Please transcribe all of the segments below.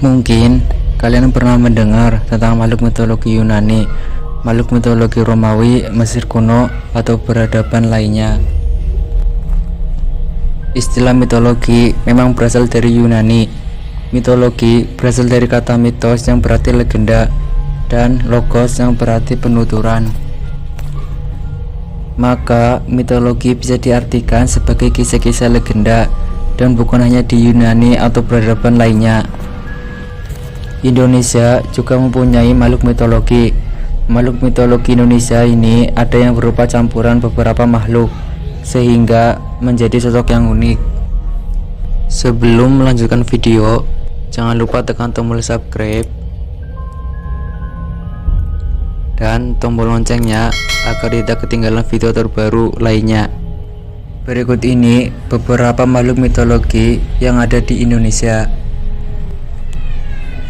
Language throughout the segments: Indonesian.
Mungkin kalian pernah mendengar tentang makhluk mitologi Yunani, makhluk mitologi Romawi, Mesir kuno, atau peradaban lainnya. Istilah mitologi memang berasal dari Yunani. Mitologi berasal dari kata mitos yang berarti legenda dan logos yang berarti penuturan. Maka mitologi bisa diartikan sebagai kisah-kisah legenda dan bukan hanya di Yunani atau peradaban lainnya. Indonesia juga mempunyai makhluk mitologi. Makhluk mitologi Indonesia ini ada yang berupa campuran beberapa makhluk, sehingga menjadi sosok yang unik. Sebelum melanjutkan video, jangan lupa tekan tombol subscribe dan tombol loncengnya agar tidak ketinggalan video terbaru lainnya. Berikut ini beberapa makhluk mitologi yang ada di Indonesia.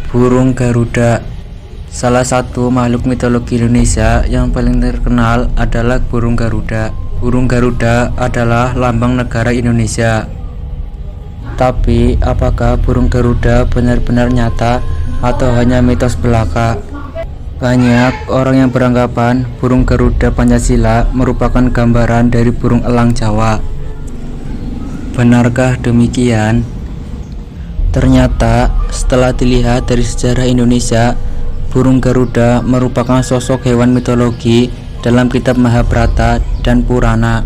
Burung Garuda. Salah satu makhluk mitologi Indonesia yang paling terkenal adalah burung Garuda. Burung Garuda adalah lambang negara Indonesia. Tapi apakah burung Garuda benar-benar nyata atau hanya mitos belaka? Banyak orang yang beranggapan burung Garuda Pancasila merupakan gambaran dari burung elang Jawa. Benarkah demikian? Ternyata setelah dilihat dari sejarah Indonesia, burung Garuda merupakan sosok hewan mitologi dalam kitab Mahabharata dan Purana.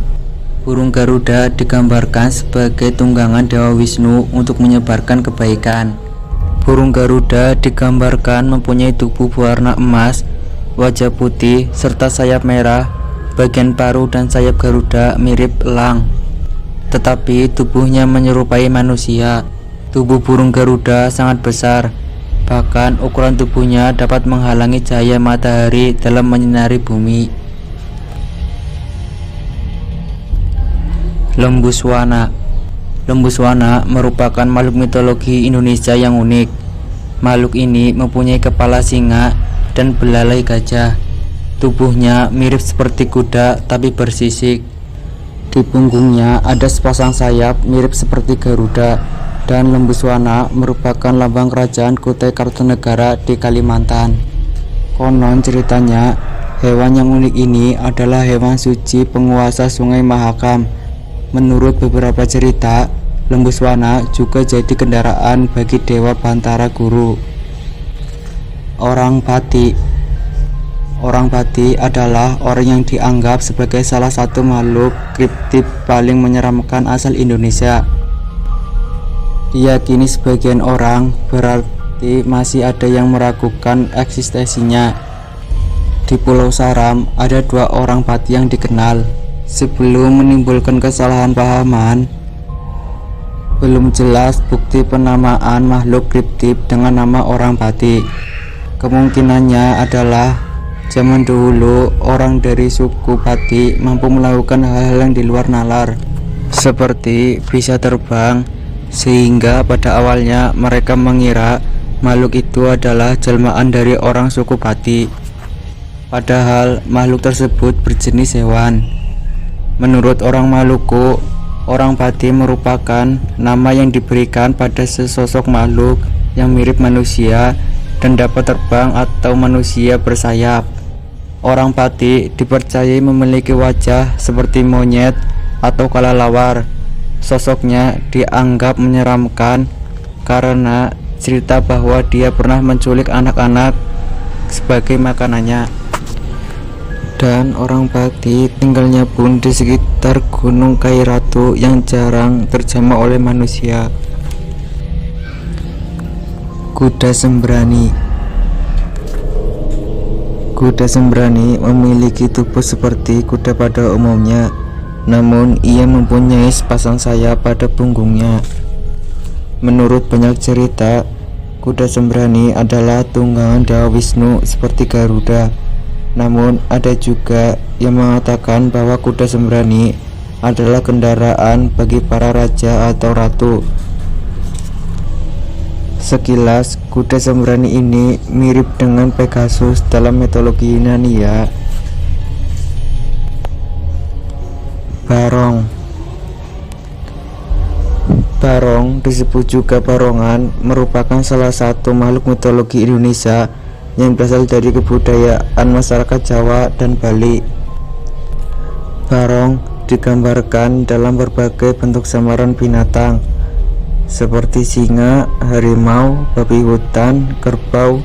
Burung Garuda digambarkan sebagai tunggangan Dewa Wisnu untuk menyebarkan kebaikan. Burung Garuda digambarkan mempunyai tubuh berwarna emas, wajah putih, serta sayap merah. Bagian paruh dan sayap Garuda mirip elang, tetapi tubuhnya menyerupai manusia. Tubuh burung Garuda sangat besar, bahkan ukuran tubuhnya dapat menghalangi cahaya matahari dalam menyinari bumi. Lembuswana. Lembuswana merupakan makhluk mitologi Indonesia yang unik. Makhluk ini mempunyai kepala singa dan belalai gajah. Tubuhnya mirip seperti kuda tapi bersisik. Di punggungnya ada sepasang sayap mirip seperti Garuda. Dan Lembuswana merupakan lambang kerajaan Kutai Kartanegara di Kalimantan. Konon ceritanya, hewan yang unik ini adalah hewan suci penguasa Sungai Mahakam. Menurut beberapa cerita, Lembuswana juga jadi kendaraan bagi Dewa Bantara Guru. Orang Pati. Orang Pati adalah orang yang dianggap sebagai salah satu makhluk kriptid paling menyeramkan asal Indonesia. Diyakini sebagian orang, berarti masih ada yang meragukan eksistensinya. Di Pulau Saram ada dua orang pati yang dikenal. Sebelum menimbulkan kesalahan pahaman, belum jelas bukti penamaan makhluk kriptid dengan nama orang pati. Kemungkinannya adalah zaman dahulu orang dari suku Pati mampu melakukan hal-hal yang di luar nalar, seperti bisa terbang, sehingga pada awalnya mereka mengira makhluk itu adalah jelmaan dari orang suku Pati, padahal makhluk tersebut berjenis hewan. Menurut orang Maluku, orang Pati merupakan nama yang diberikan pada sesosok makhluk yang mirip manusia dan dapat terbang atau manusia bersayap. Orang Pati dipercayai memiliki wajah seperti monyet atau kelelawar. Sosoknya dianggap menyeramkan karena cerita bahwa dia pernah menculik anak-anak sebagai makanannya. Dan orang Pati tinggalnya pun di sekitar Gunung Kairatu yang jarang terjamah oleh manusia. Kuda Sembrani. Kuda Sembrani memiliki tubuh seperti kuda pada umumnya, namun ia mempunyai sepasang sayap pada punggungnya. Menurut banyak cerita, kuda Sembrani adalah tunggangan Dewa Wisnu seperti Garuda. Namun ada juga yang mengatakan bahwa kuda Sembrani adalah kendaraan bagi para raja atau ratu. Sekilas, kuda Sembrani ini mirip dengan Pegasus dalam mitologi Yunani ya. Barong. Barong disebut juga barongan merupakan salah satu makhluk mitologi Indonesia yang berasal dari kebudayaan masyarakat Jawa dan Bali. Barong digambarkan dalam berbagai bentuk samaran binatang seperti singa, harimau, babi hutan, kerbau,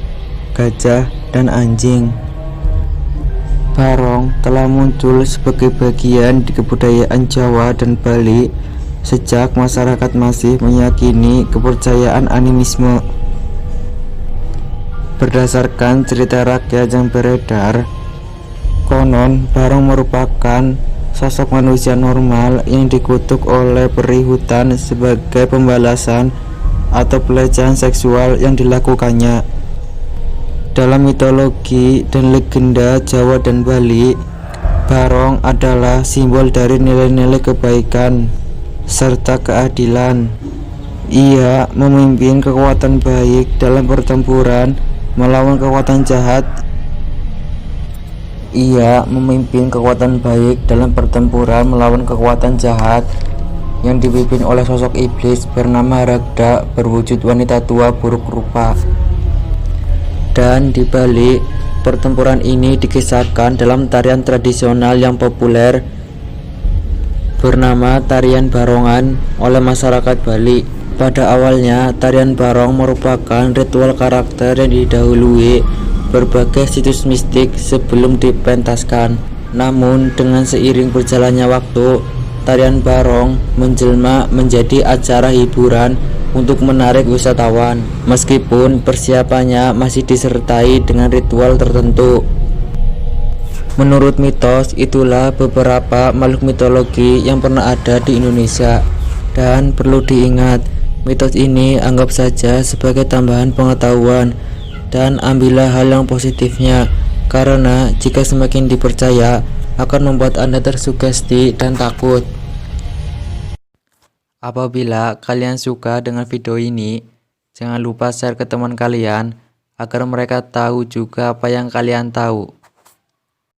gajah, dan anjing. Barong telah muncul sebagai bagian di kebudayaan Jawa dan Bali sejak masyarakat masih meyakini kepercayaan animisme. Berdasarkan cerita rakyat yang beredar, konon Barong merupakan sosok manusia normal yang dikutuk oleh peri hutan sebagai pembalasan atau pelecehan seksual yang dilakukannya. Dalam mitologi dan legenda Jawa dan Bali, Barong adalah simbol dari nilai-nilai kebaikan serta keadilan. Ia memimpin kekuatan baik dalam pertempuran melawan kekuatan jahat. Yang dipimpin oleh sosok iblis bernama Ragda berwujud wanita tua buruk rupa. Dan di Bali, pertempuran ini dikisahkan dalam tarian tradisional yang populer bernama tarian barongan oleh masyarakat Bali. Pada awalnya, tarian barong merupakan ritual karakter yang didahului berbagai situs mistik sebelum dipentaskan. Namun, dengan seiring berjalannya waktu, tarian barong menjelma menjadi acara hiburan untuk menarik wisatawan, meskipun persiapannya masih disertai dengan ritual tertentu. Menurut mitos, itulah beberapa makhluk mitologi yang pernah ada di Indonesia. Dan perlu diingat, mitos ini anggap saja sebagai tambahan pengetahuan dan ambillah hal yang positifnya, karena jika semakin dipercaya akan membuat Anda tersugesti dan takut. Apabila kalian suka dengan video ini, jangan lupa share ke teman kalian agar mereka tahu juga apa yang kalian tahu.